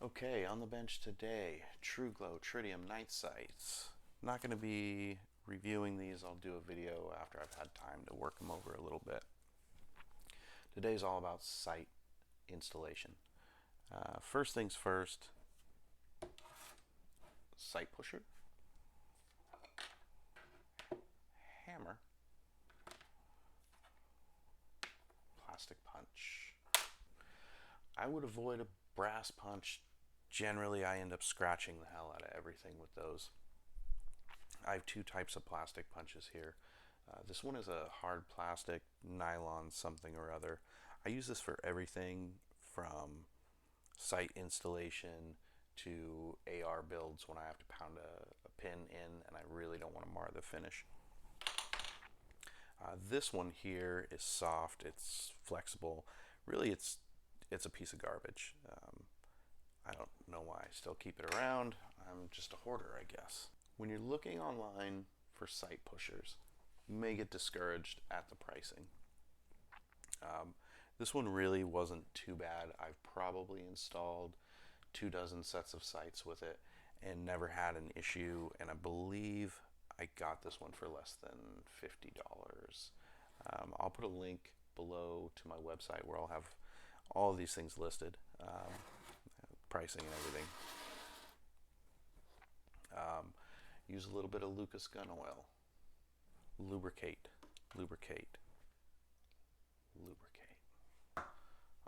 Okay, on the bench today, True Glow Tritium Night Sights. Not going to be reviewing these. I'll do a video after I've had time to work them over a little bit. Today's all about sight installation. First things first, sight pusher, hammer, plastic punch. I would avoid a brass punch. Generally, I end up scratching the hell out of everything with those. I have two types of plastic punches here. This one is a hard plastic, nylon something or other. I use this for everything from sight installation to AR builds when I have to pound a pin in and I really don't want to mar the finish. This one here is soft, it's flexible. Really, it's a piece of garbage. I don't know why I still keep it around. I'm just a hoarder, I guess. When you're looking online for sight pushers, you may get discouraged at the pricing. This one really wasn't too bad. I've probably installed 24 sets of sights with it and never had an issue, and I believe I got this one for less than $50. I'll put a link below to my website where I'll have all of these things listed, pricing and everything. Use a little bit of Lucas gun oil. Lubricate, lubricate, lubricate.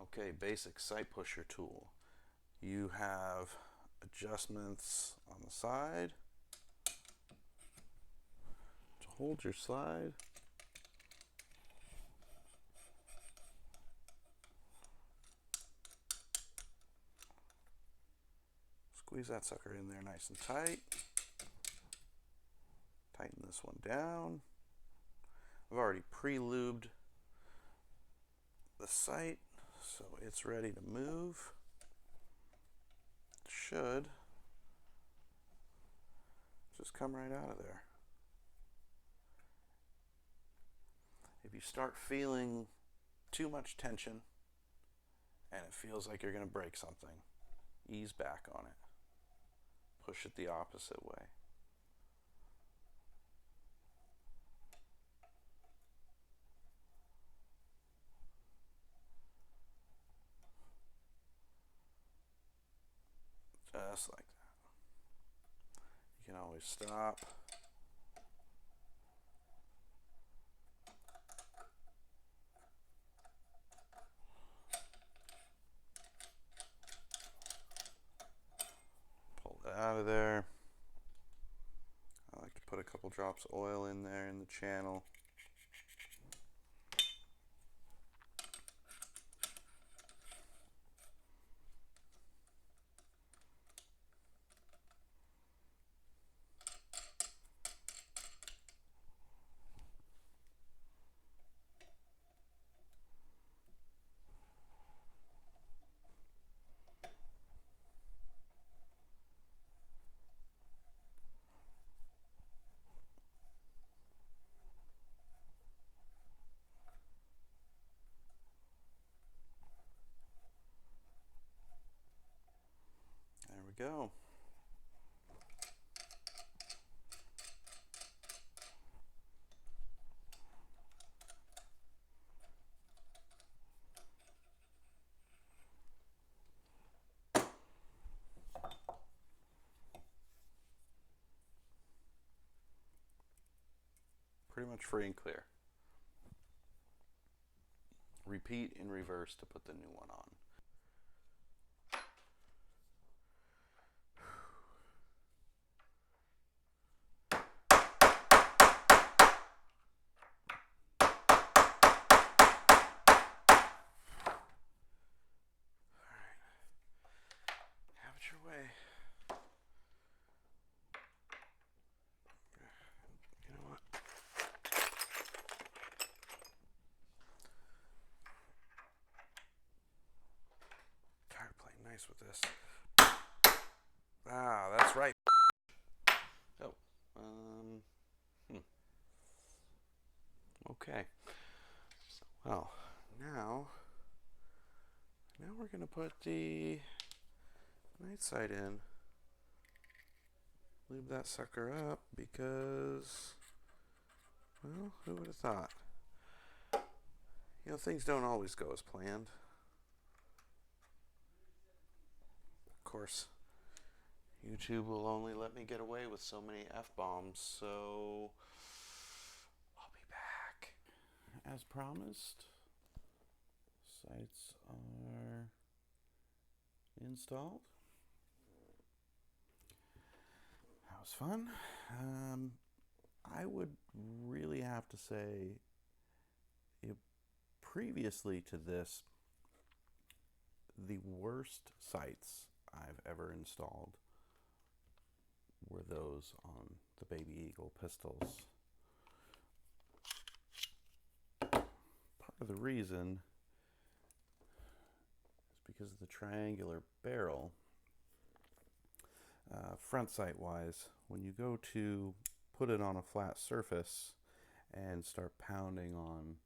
Okay, basic sight pusher tool. You have adjustments on the side to hold your slide. Squeeze that sucker in there nice and tight. Tighten this one down. I've already pre-lubed the sight, so it's ready to move. It should just come right out of there. If you start feeling too much tension and it feels like you're going to break something, ease back on it. Push it the opposite way. Just like that. You can always stop. Pull it out of there. I like to put a couple drops of oil in there in the channel. There we go. Pretty much free and clear. Repeat in reverse to put the new one on. Have it your way. You know what? Tired playing nice with this. Ah, that's right. Oh, okay. Well, now we're gonna put the Night sight in. Leave that sucker up because, well, who would have thought? You know, things don't always go as planned. Of course, YouTube will only let me get away with so many F-bombs, so I'll be back. As promised, sights are installed. That was fun. I would really have to say, previously to this, the worst sights I've ever installed were those on the Baby Eagle pistols. Part of the reason is because of the triangular barrel. Front sight wise, when you go to put it on a flat surface and start pounding on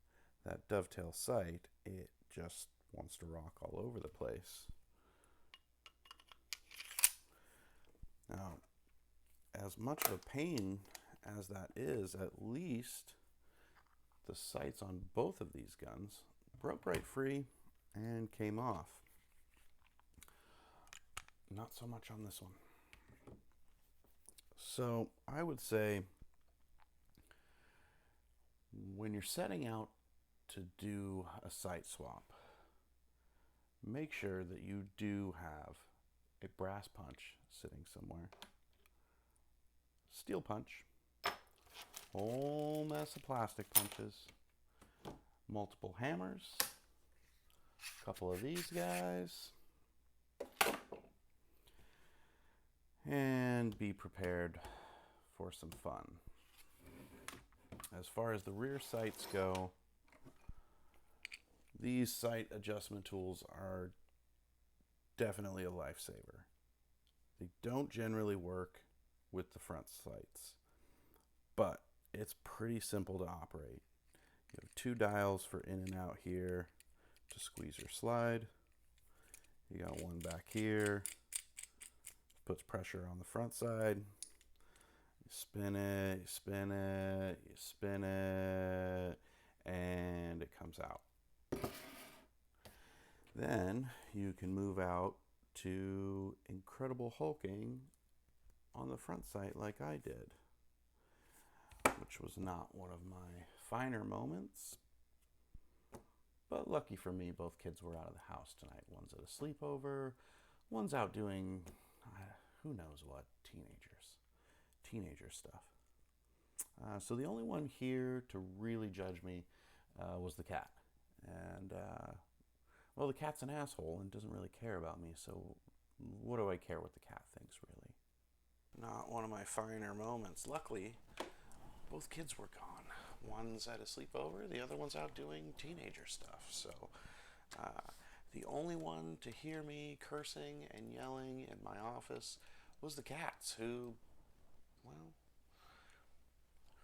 that dovetail sight, it just wants to rock all over the place. Now, as much of a pain as that is, at least the sights on both of these guns broke right free and came off. Not so much on this one. So I would say when you're setting out to do a sight swap, make sure that you do have a brass punch sitting somewhere, steel punch, whole mess of plastic punches, multiple hammers, a couple of these guys, and be prepared for some fun. As far as the rear sights go, these sight adjustment tools are definitely a lifesaver. They don't generally work with the front sights, but it's pretty simple to operate. You have 2 dials for in and out here to squeeze or slide. You got one back here, puts pressure on the front side. You spin it, you spin it, you spin it, and it comes out. Then you can move out to incredible hulking on the front sight like I did, which was not one of my finer moments. But lucky for me, both kids were out of the house tonight. One's at a sleepover, one's out doing who knows what, teenager stuff. So the only one here to really judge me was the cat. And, well, the cat's an asshole and doesn't really care about me, so what do I care what the cat thinks, really? Not one of my finer moments. Luckily, both kids were gone. One's at a sleepover, the other one's out doing teenager stuff. So the only one to hear me cursing and yelling in my office was the cats, who, well,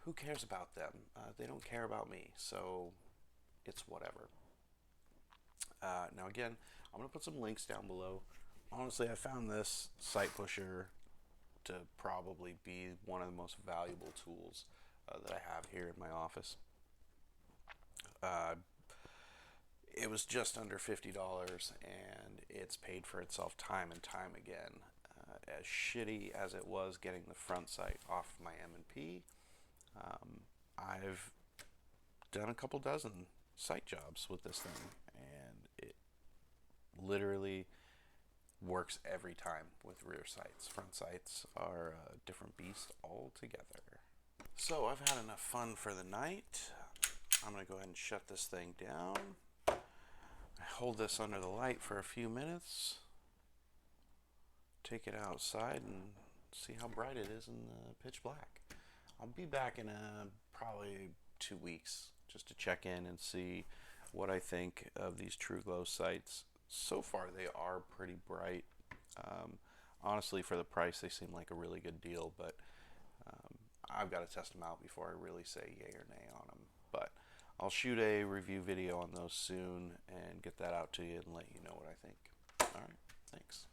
who cares about them? They don't care about me, so it's whatever. Now again, I'm going to put some links down below. Honestly, I found this sight pusher to probably be one of the most valuable tools that I have here in my office. It was just under $50, and it's paid for itself time and time again. As shitty as it was getting the front sight off my M&P, I've done a couple dozen sight jobs with this thing, and it literally works every time with rear sights. Front sights are a different beast altogether. So I've had enough fun for the night. I'm going to go ahead and shut this thing down. I hold this under the light for a few minutes. Take it outside and see how bright it is in the pitch black. I'll be back in probably 2 weeks just to check in and see what I think of these True Glow sights. So far they are pretty bright. Honestly, for the price they seem like a really good deal, but I've got to test them out before I really say yay or nay on them. But I'll shoot a review video on those soon and get that out to you and let you know what I think. Alright, thanks.